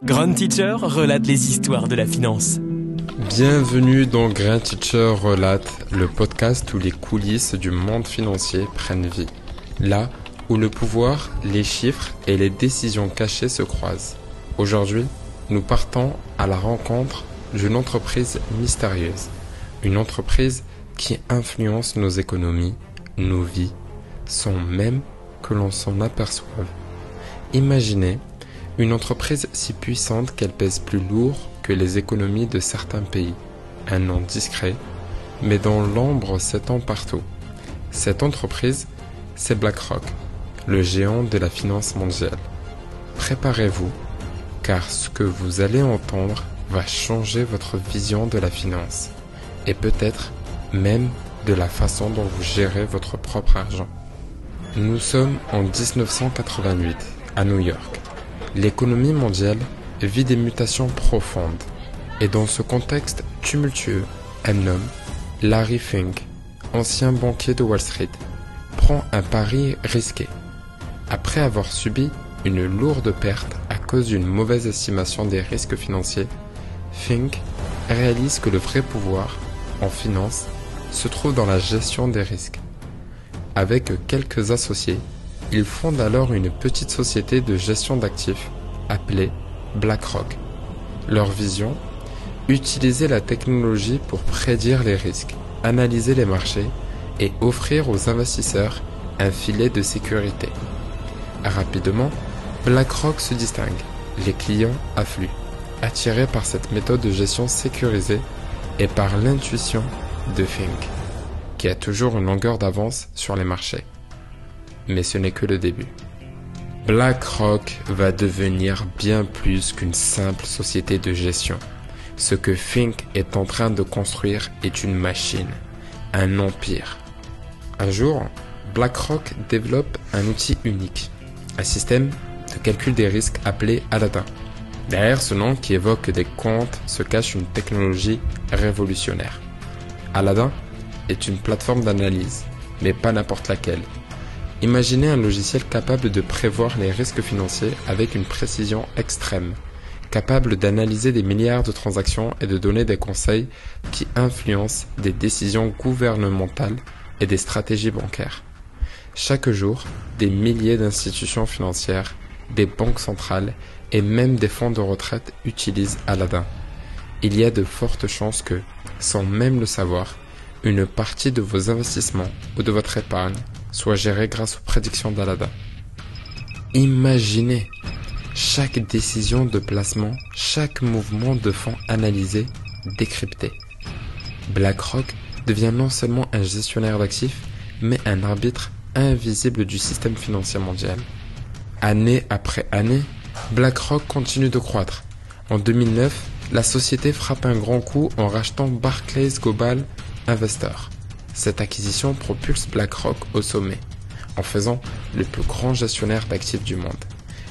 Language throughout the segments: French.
Grand Teacher relate les histoires de la finance. Bienvenue dans Grand Teacher relate, le podcast où les coulisses du monde financier prennent vie. Là où le pouvoir, les chiffres et les décisions cachées se croisent. Aujourd'hui, nous partons à la rencontre d'une entreprise mystérieuse. Une entreprise qui influence nos économies, nos vies, sans même que l'on s'en aperçoive. Imaginez une entreprise si puissante qu'elle pèse plus lourd que les économies de certains pays. Un nom discret, mais dont l'ombre s'étend partout. Cette entreprise, c'est BlackRock, le géant de la finance mondiale. Préparez-vous, car ce que vous allez entendre va changer votre vision de la finance, et peut-être même de la façon dont vous gérez votre propre argent. Nous sommes en 1988, à New York. L'économie mondiale vit des mutations profondes. Et dans ce contexte tumultueux, un homme, Larry Fink, ancien banquier de Wall Street, prend un pari risqué. Après avoir subi une lourde perte à cause d'une mauvaise estimation des risques financiers, Fink réalise que le vrai pouvoir, en finance, se trouve dans la gestion des risques. Avec quelques associés, il fonde alors une petite société de gestion d'actifs appelée BlackRock. Leur vision, utiliser la technologie pour prédire les risques, analyser les marchés et offrir aux investisseurs un filet de sécurité. Rapidement, BlackRock se distingue. Les clients affluent, attirés par cette méthode de gestion sécurisée et par l'intuition de Fink, qui a toujours une longueur d'avance sur les marchés. Mais ce n'est que le début. BlackRock va devenir bien plus qu'une simple société de gestion. Ce que Fink est en train de construire est une machine, un empire. Un jour, BlackRock développe un outil unique, un système de calcul des risques appelé Aladdin. Derrière ce nom qui évoque des contes se cache une technologie révolutionnaire. Aladdin est une plateforme d'analyse, mais pas n'importe laquelle. Imaginez un logiciel capable de prévoir les risques financiers avec une précision extrême, capable d'analyser des milliards de transactions et de donner des conseils qui influencent des décisions gouvernementales et des stratégies bancaires. Chaque jour, des milliers d'institutions financières, des banques centrales et même des fonds de retraite utilisent Aladdin. Il y a de fortes chances que, sans même le savoir, une partie de vos investissements ou de votre épargne soit gérée grâce aux prédictions d'Aladdin. Imaginez chaque décision de placement, chaque mouvement de fonds analysé, décrypté. BlackRock devient non seulement un gestionnaire d'actifs, mais un arbitre invisible du système financier mondial. Année après année, BlackRock continue de croître. En 2009, la société frappe un grand coup en rachetant Barclays Global Investors. Cette acquisition propulse BlackRock au sommet, en faisant le plus grand gestionnaire d'actifs du monde,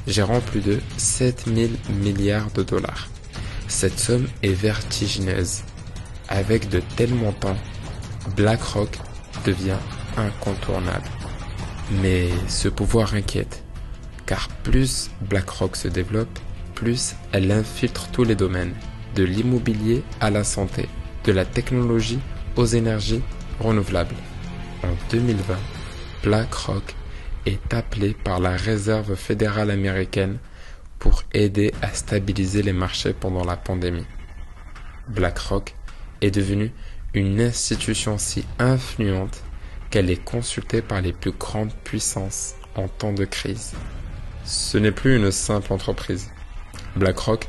gérant plus de 7000 milliards de dollars. Cette somme est vertigineuse. Avec de tels montants, BlackRock devient incontournable. Mais ce pouvoir inquiète, car plus BlackRock se développe, plus elle infiltre tous les domaines, de l'immobilier à la santé, de la technologie aux énergies renouvelables. En 2020, BlackRock est appelé par la Réserve fédérale américaine pour aider à stabiliser les marchés pendant la pandémie. BlackRock est devenue une institution si influente qu'elle est consultée par les plus grandes puissances en temps de crise. Ce n'est plus une simple entreprise. BlackRock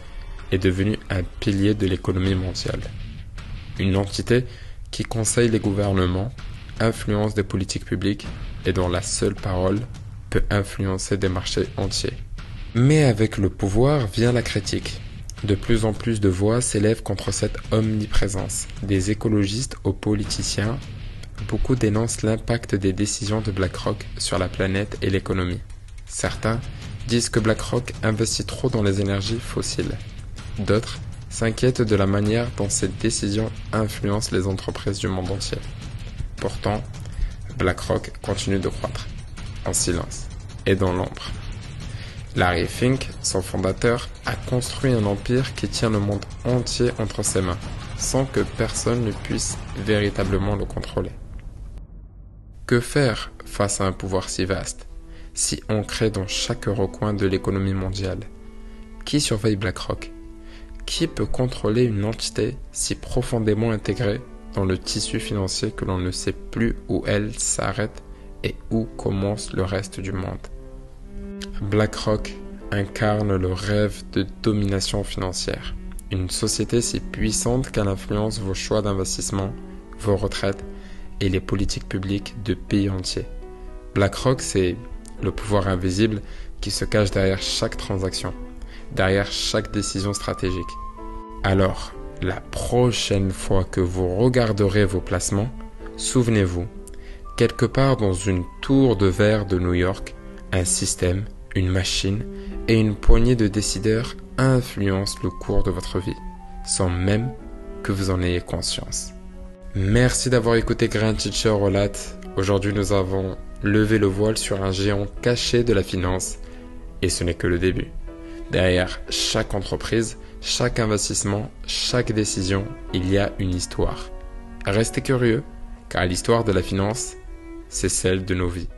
est devenu un pilier de l'économie mondiale. Une entité qui conseille les gouvernements, influence des politiques publiques et dont la seule parole peut influencer des marchés entiers. Mais avec le pouvoir vient la critique. De plus en plus de voix s'élèvent contre cette omniprésence. Des écologistes aux politiciens, beaucoup dénoncent l'impact des décisions de BlackRock sur la planète et l'économie. Certains disent que BlackRock investit trop dans les énergies fossiles. D'autres s'inquiètent de la manière dont ces décisions influencent les entreprises du monde entier. Pourtant, BlackRock continue de croître, en silence et dans l'ombre. Larry Fink, son fondateur, a construit un empire qui tient le monde entier entre ses mains, sans que personne ne puisse véritablement le contrôler. Que faire face à un pouvoir si vaste, si ancré dans chaque recoin de l'économie mondiale? Qui surveille BlackRock? Qui peut contrôler une entité si profondément intégrée dans le tissu financier que l'on ne sait plus où elle s'arrête et où commence le reste du monde? BlackRock incarne le rêve de domination financière. Une société si puissante qu'elle influence vos choix d'investissement, vos retraites et les politiques publiques de pays entiers. BlackRock, c'est le pouvoir invisible qui se cache derrière chaque transaction, derrière chaque décision stratégique. Alors, la prochaine fois que vous regarderez vos placements, souvenez-vous, quelque part dans une tour de verre de New York, un système, une machine et une poignée de décideurs influencent le cours de votre vie, sans même que vous en ayez conscience. Merci d'avoir écouté Grand Teacher relate. Aujourd'hui, nous avons levé le voile sur un géant caché de la finance, et ce n'est que le début. Derrière chaque entreprise, chaque investissement, chaque décision, il y a une histoire. Restez curieux, car l'histoire de la finance, c'est celle de nos vies.